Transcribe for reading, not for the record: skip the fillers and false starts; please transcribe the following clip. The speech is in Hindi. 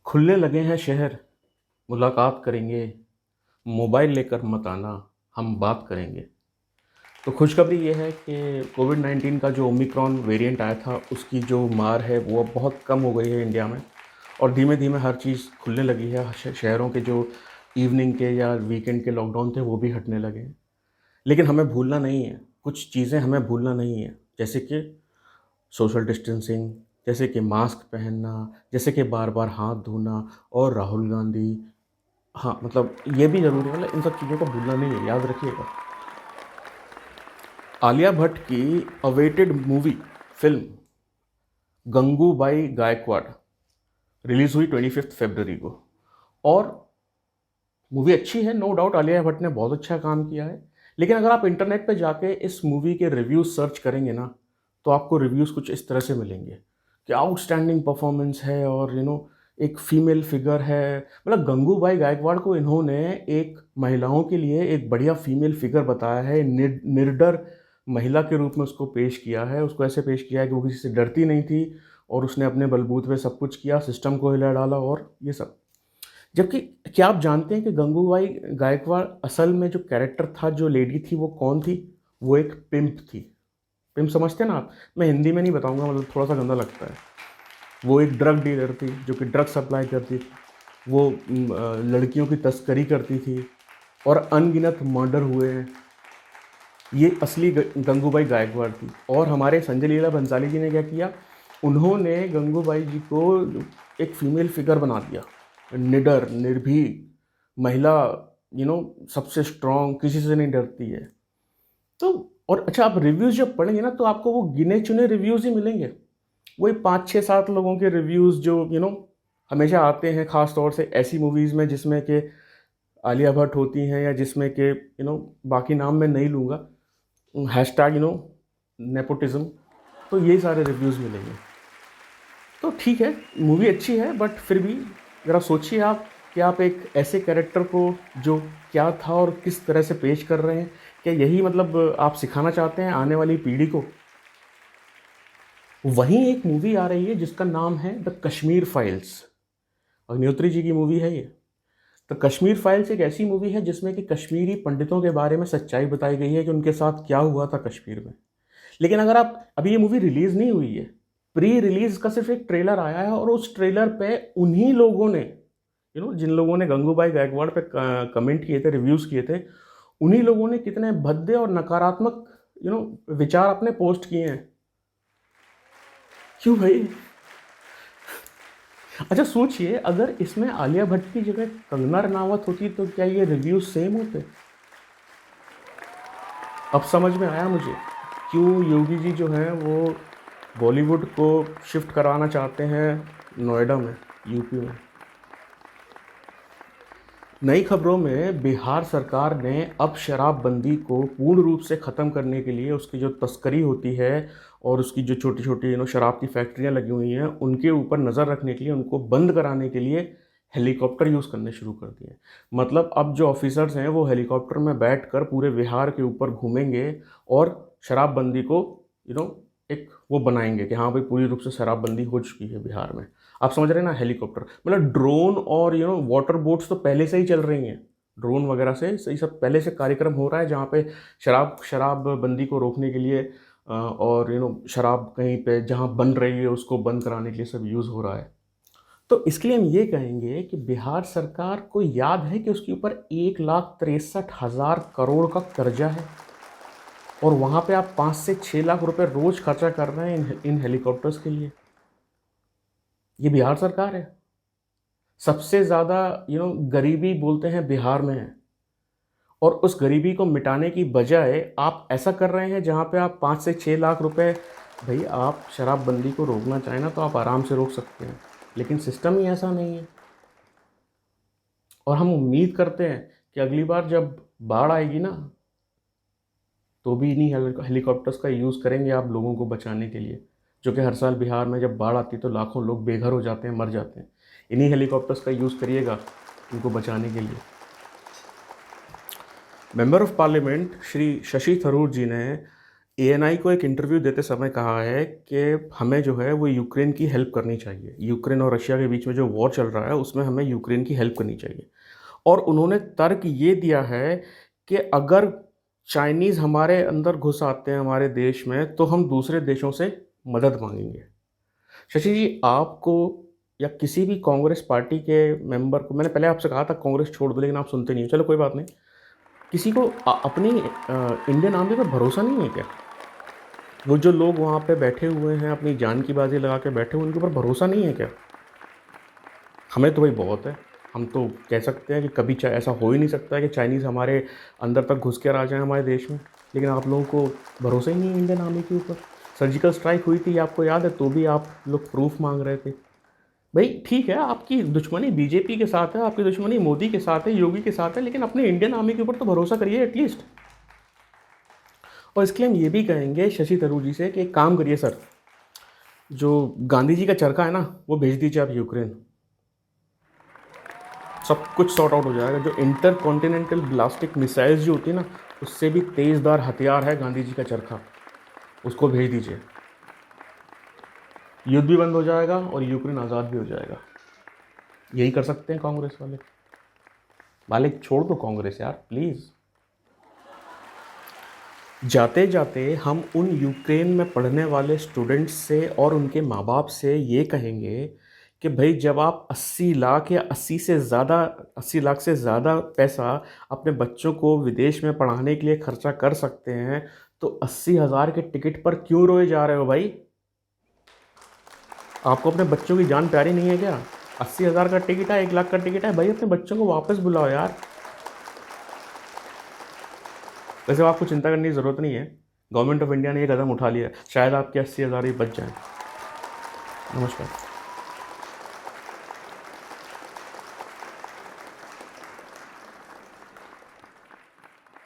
खुलने लगे हैं शहर, मुलाकात करेंगे, मोबाइल लेकर मत आना, हम बात करेंगे। तो खुशखबरी ये है कि कोविड-19 का जो ओमिक्रॉन वेरिएंट आया था, उसकी जो मार है वो अब बहुत कम हो गई है इंडिया में और धीमे-धीमे हर चीज़ खुलने लगी है। शहरों के जो इवनिंग के या वीकेंड के लॉकडाउन थे, वो भी हटने लगे हैं। लेकिन हमें भूलना नहीं है, कुछ चीज़ें हमें भूलना नहीं है, जैसे कि सोशल डिस्टेंसिंग, जैसे कि मास्क पहनना, जैसे कि बार-बार हाथ धोना और राहुल गांधी। हाँ, मतलब ये भी ज़रूरी है, मतलब इन सब चीज़ों को भूलना नहीं है, याद रखिएगा। आलिया भट्ट की अवेटेड मूवी फ़िल्म गंगूबाई गायकवाड़ रिलीज़ हुई 25 फरवरी को और मूवी अच्छी है, नो डाउट आलिया भट्ट ने बहुत अच्छा काम किया है। लेकिन अगर आप इंटरनेट पे जाके इस मूवी के रिव्यूज़ सर्च करेंगे ना, तो आपको रिव्यूज़ कुछ इस तरह से मिलेंगे कि आउटस्टैंडिंग परफॉर्मेंस है और एक फीमेल फिगर है। मतलब गंगूबाई गायकवाड़ को इन्होंने एक महिलाओं के लिए एक बढ़िया फीमेल फिगर बताया है, निडर महिला के रूप में उसको पेश किया है। उसको ऐसे पेश किया है कि वो किसी से डरती नहीं थी और उसने अपने बलबूते पे सब कुछ किया, सिस्टम को हिला डाला और ये सब। जबकि क्या आप जानते हैं कि गंगूबाई गायकवाड़ असल में जो कैरेक्टर था, जो लेडी थी, वो कौन थी? वो एक पिम्प थी। पिम्प समझते हैं ना आप? मैं हिंदी में नहीं बताऊंगा, मतलब थोड़ा सा गंदा लगता है। वो एक ड्रग डीलर थी जो कि ड्रग सप्लाई करती थी। वो लड़कियों की तस्करी करती थी और अनगिनत मर्डर हुए हैं। ये असली गंगूबाई गायकवाड़ थी। और हमारे संजय लीला भंसाली जी ने क्या किया? उन्होंने गंगूबाई जी को एक फीमेल फिगर बना दिया, निडर, निर्भीक महिला, सबसे स्ट्रांग, किसी से नहीं डरती है। तो और अच्छा, आप रिव्यूज़ जब पढ़ेंगे ना, तो आपको वो गिने चुने रिव्यूज़ ही मिलेंगे। वही 5 6 7 लोगों के रिव्यूज़ जो हमेशा आते हैं, ख़ास तौर से ऐसी मूवीज़ में जिसमें कि आलिया भट्ट होती हैं या जिसमें कि बाकी नाम मैं नहीं लूँगा, हैशटैग नेपोटिज़्म। तो यही सारे रिव्यूज़ मिलेंगे। तो ठीक है, मूवी अच्छी है, बट फिर भी ज़रा सोचिए आप कि आप एक ऐसे कैरेक्टर को, जो क्या था और किस तरह से पेश कर रहे हैं, क्या यही मतलब आप सिखाना चाहते हैं आने वाली पीढ़ी को? वहीं एक मूवी आ रही है जिसका नाम है द कश्मीर फाइल्स। अग्निहोत्री जी की मूवी है ये। द कश्मीर फाइल्स एक ऐसी मूवी है जिसमें कि कश्मीरी पंडितों के बारे में सच्चाई बताई गई है कि उनके साथ क्या हुआ था कश्मीर में। लेकिन अगर आप, अभी ये मूवी रिलीज़ नहीं हुई है, प्री रिलीज़ का सिर्फ एक ट्रेलर आया है और उस ट्रेलर पे उन्हीं लोगों ने, जिन लोगों ने गंगूबाई गायकवाड़ पे कमेंट किए थे, रिव्यूज़ किए थे, उन्हीं लोगों ने कितने भद्दे और नकारात्मक विचार अपने पोस्ट किए हैं। क्यों भाई? अच्छा सोचिए, अगर इसमें आलिया भट्ट की जगह कंगना रनावत होती तो क्या ये रिव्यूज सेम होते? अब समझ में आया मुझे क्यों योगी जी जो हैं वो बॉलीवुड को शिफ्ट कराना चाहते हैं नोएडा में, यूपी में। नई खबरों में बिहार सरकार ने अब शराबबंदी को पूर्ण रूप से ख़त्म करने के लिए, उसकी जो तस्करी होती है और उसकी जो छोटी छोटी शराब की फैक्ट्रियां लगी हुई हैं, उनके ऊपर नज़र रखने के लिए, उनको बंद कराने के लिए हेलीकॉप्टर यूज़ करने शुरू कर दिए। मतलब अब जो ऑफिसर्स हैं वो हेलीकॉप्टर में बैठकर पूरे बिहार के ऊपर घूमेंगे और शराबबंदी को एक वो बनाएंगे कि हाँ भाई, पूरी रूप से शराबबंदी हो चुकी है बिहार में। आप समझ रहे हैं ना? हेलीकॉप्टर, मतलब ड्रोन और वाटर बोट्स तो पहले से ही चल रही हैं। ड्रोन वगैरह से सही सब पहले से कार्यक्रम हो रहा है, जहाँ पे शराबबंदी को रोकने के लिए और शराब कहीं पे जहाँ बन रही है उसको बंद कराने के लिए सब यूज़ हो रहा है। तो इसके लिए हम ये कहेंगे कि बिहार सरकार को याद है कि उसके ऊपर 1,63,000 करोड़ का कर्जा है और वहाँ पे आप 5 से 6 लाख रुपए रोज़ खर्चा कर रहे हैं इन हेलीकॉप्टर्स के लिए। ये बिहार सरकार है। सबसे ज़्यादा गरीबी बोलते हैं बिहार में है और उस गरीबी को मिटाने की बजाय आप ऐसा कर रहे हैं जहाँ पे आप 5 से 6 लाख रुपए। भाई, आप शराबबंदी को रोकना चाहें ना तो आप आराम से रोक सकते हैं, लेकिन सिस्टम ही ऐसा नहीं है। और हम उम्मीद करते हैं कि अगली बार जब बाढ़ आएगी ना, तो भी इन्हीं हेलीकॉप्टर्स का यूज़ करेंगे आप लोगों को बचाने के लिए। जो कि हर साल बिहार में जब बाढ़ आती है तो लाखों लोग बेघर हो जाते हैं, मर जाते हैं। इन्हीं हेलीकॉप्टर्स का यूज़ करिएगा उनको बचाने के लिए। Member of parliament Shri Shashi Tharoor ji ने एएनआई को एक इंटरव्यू देते समय कहा है कि हमें जो है वो यूक्रेन की हेल्प करनी चाहिए। यूक्रेन और रशिया के बीच में जो वॉर चल रहा है उसमें हमें यूक्रेन की हेल्प करनी चाहिए। और उन्होंने तर्क ये दिया है कि अगर चाइनीज़ हमारे अंदर घुस आते हैं हमारे देश में तो हम दूसरे देशों से मदद मांगेंगे। शशि जी, आपको या किसी भी कांग्रेस पार्टी के मेंबर को, मैंने पहले आपसे कहा था कांग्रेस छोड़ दो लेकिन आप सुनते नहीं हो, चलो कोई बात नहीं, किसी को अपनी इंडियन आर्मी पर भरोसा नहीं है क्या? वो जो लोग वहाँ पे बैठे हुए हैं अपनी जान की बाजी लगा के बैठे हुए, उनके ऊपर भरोसा नहीं है क्या? हमें तो भाई बहुत है। हम तो कह सकते हैं कि कभी ऐसा हो ही नहीं सकता है कि चाइनीज़ हमारे अंदर तक घुस कर आ जाए हमारे देश में, लेकिन आप लोगों को भरोसा ही नहीं है इंडियन आर्मी के ऊपर। सर्जिकल स्ट्राइक हुई थी, आपको याद है, तो भी आप लोग प्रूफ मांग रहे थे। भाई ठीक है, आपकी दुश्मनी बीजेपी के साथ है, आपकी दुश्मनी मोदी के साथ है, योगी के साथ है, लेकिन अपने इंडियन आर्मी के ऊपर तो भरोसा करिए एटलीस्ट। और इसके लिए हम ये भी कहेंगे शशि थरूर जी से कि एक काम करिए सर, जो गांधी जी का चरखा है ना वो भेज दीजिए आप यूक्रेन, सब कुछ सॉर्ट आउट हो जाएगा। जो इंटर कॉन्टिनेंटल ब्लास्टिक मिसाइल्स जो होती है ना, उससे भी तेज़दार हथियार है गांधी जी का चरखा, उसको भेज दीजिए। युद्ध भी बंद हो जाएगा और यूक्रेन आज़ाद भी हो जाएगा। यही कर सकते हैं कांग्रेस वाले। मालिक छोड़ दो कांग्रेस यार प्लीज़। जाते जाते हम उन यूक्रेन में पढ़ने वाले स्टूडेंट्स से और उनके माँ बाप से ये कहेंगे कि भाई जब आप 80 लाख या 80 लाख से ज़्यादा पैसा अपने बच्चों को विदेश में पढ़ाने के लिए खर्चा कर सकते हैं, तो 80,000 के टिकट पर क्यों रोए जा रहे हो भाई? आपको अपने बच्चों की जान प्यारी नहीं है क्या? 80,000 का टिकट है, 1 लाख का टिकट है, भाई अपने बच्चों को वापस बुलाओ यार। वैसे आपको चिंता करने की ज़रूरत नहीं है, गवर्नमेंट ऑफ इंडिया ने ये कदम उठा लिया है, शायद आपके 80,000 ही बच जाएँ। नमस्कार।